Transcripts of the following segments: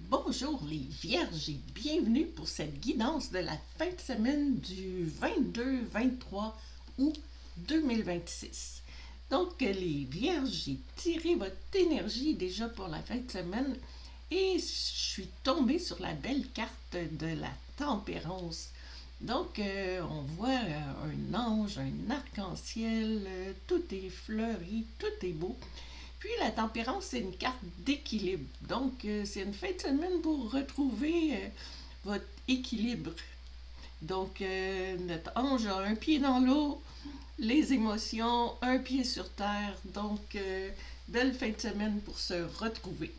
Bonjour les vierges et bienvenue pour cette guidance de la fin de semaine du 22-23 août 2026. Donc les vierges, j'ai tiré votre énergie déjà pour la fin de semaine et je suis tombée sur la belle carte de la tempérance. Donc on voit un ange, un arc-en-ciel, tout est fleuri, tout est beau. Puis la tempérance, c'est une carte d'équilibre. Donc, c'est une fin de semaine pour retrouver votre équilibre. Donc, notre ange a un pied dans l'eau, les émotions, un pied sur terre. Donc, belle fin de semaine pour se retrouver.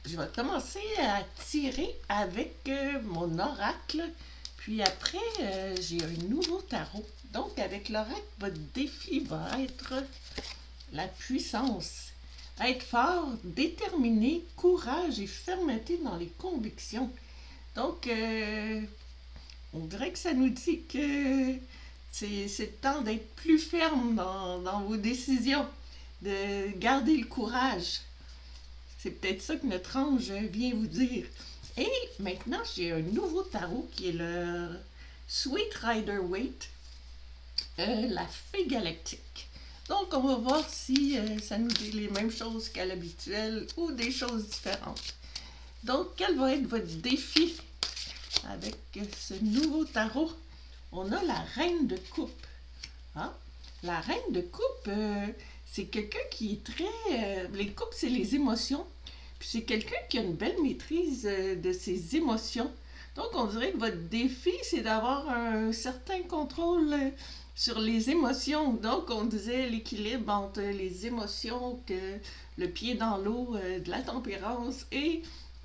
Je vais commencer à tirer avec mon oracle. Puis après, j'ai un nouveau tarot. Donc, avec l'oracle, votre défi va être la puissance. Être fort, déterminé, courage et fermeté dans les convictions. Donc, on dirait que ça nous dit que c'est le temps d'être plus ferme dans vos décisions, de garder le courage. C'est peut-être ça que notre ange vient vous dire. Et maintenant, j'ai un nouveau tarot qui est le Sweet Rider-Waite, la fée galactique. Donc, on va voir si ça nous dit les mêmes choses qu'à l'habituel ou des choses différentes. Donc, quel va être votre défi avec ce nouveau tarot? On a la reine de coupe. Hein? La reine de coupe, c'est quelqu'un qui est très... les coupes, c'est les émotions. Puis c'est quelqu'un qui a une belle maîtrise de ses émotions. Donc, on dirait que votre défi, c'est d'avoir un certain contrôle sur les émotions. Donc, on disait l'équilibre entre les émotions, que le pied dans l'eau, de la tempérance et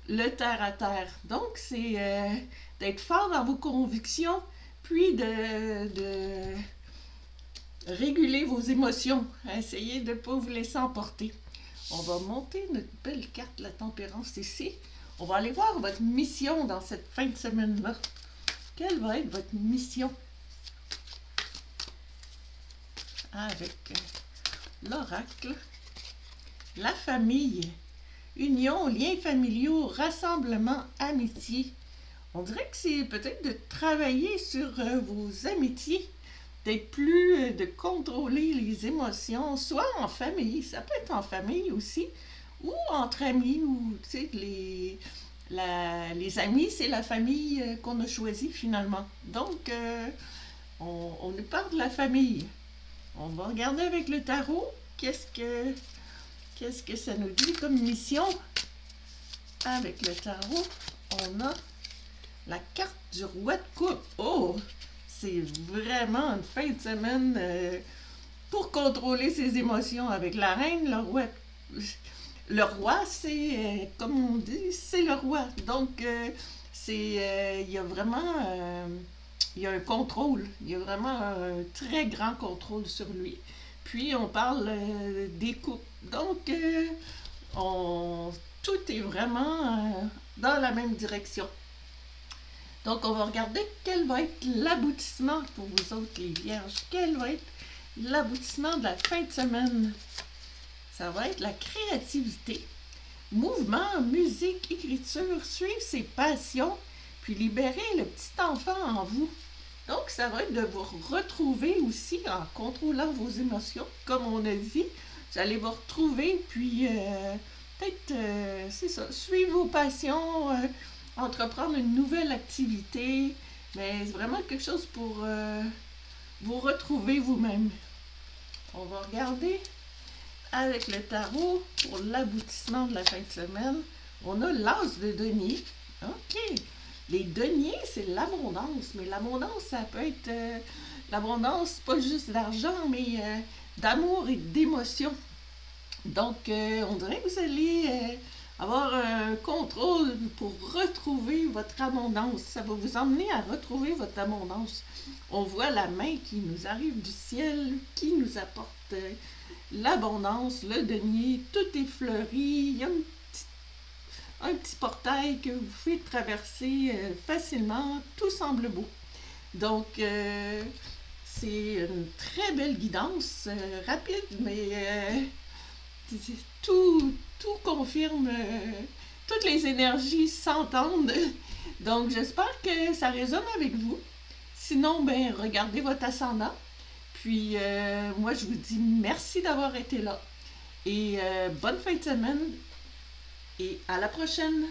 le terre à terre. Donc, c'est d'être fort dans vos convictions, puis de réguler vos émotions. Essayez de ne pas vous laisser emporter. On va monter notre belle carte, la tempérance ici. On va aller voir votre mission dans cette fin de semaine-là. Quelle va être votre mission? Avec l'oracle, la famille, union, liens familiaux, rassemblement, amitié. On dirait que c'est peut-être de travailler sur vos amitiés, d'être plus, de contrôler les émotions, soit en famille, ça peut être en famille aussi, ou entre amis, ou tu sais, les amis, c'est la famille qu'on a choisie finalement. Donc, on nous parle de la famille. On va regarder avec le tarot qu'est-ce que ça nous dit comme mission. Avec le tarot, on a la carte du roi de coupe. Oh, c'est vraiment une fin de semaine pour contrôler ses émotions avec la reine, le roi. Le roi, c'est, comme on dit, c'est le roi. Donc, il y a vraiment il y a un contrôle. Il y a vraiment un très grand contrôle sur lui. Puis, on parle des coupes. Donc, tout est vraiment dans la même direction. Donc, on va regarder quel va être l'aboutissement pour vous autres, les vierges. Quel va être l'aboutissement de la fin de semaine? Ça va être la créativité. Mouvement, musique, écriture, suivre ses passions, puis libérer le petit enfant en vous. Donc, ça va être de vous retrouver aussi en contrôlant vos émotions. Comme on a dit, vous allez vous retrouver, puis peut-être, c'est ça, suivre vos passions, entreprendre une nouvelle activité. Mais c'est vraiment quelque chose pour vous retrouver vous-même. On va regarder avec le tarot pour l'aboutissement de la fin de semaine. On a l'as de denier. OK. Les deniers, c'est l'abondance. Mais l'abondance, ça peut être l'abondance, pas juste d'argent, mais d'amour et d'émotion. Donc, on dirait que vous allez avoir un contrôle pour retrouver votre abondance. Ça va vous emmener à retrouver votre abondance. On voit la main qui nous arrive du ciel, qui nous apporte l'abondance, le denier, tout est fleuri. Il y a un petit portail que vous pouvez traverser facilement. Tout semble beau. Donc, c'est une très belle guidance, rapide, mais tout confirme toutes les énergies s'entendent. Donc, j'espère que ça résonne avec vous. Sinon, ben, regardez votre ascendant. Puis, moi, je vous dis merci d'avoir été là. Et bonne fin de semaine. Et à la prochaine!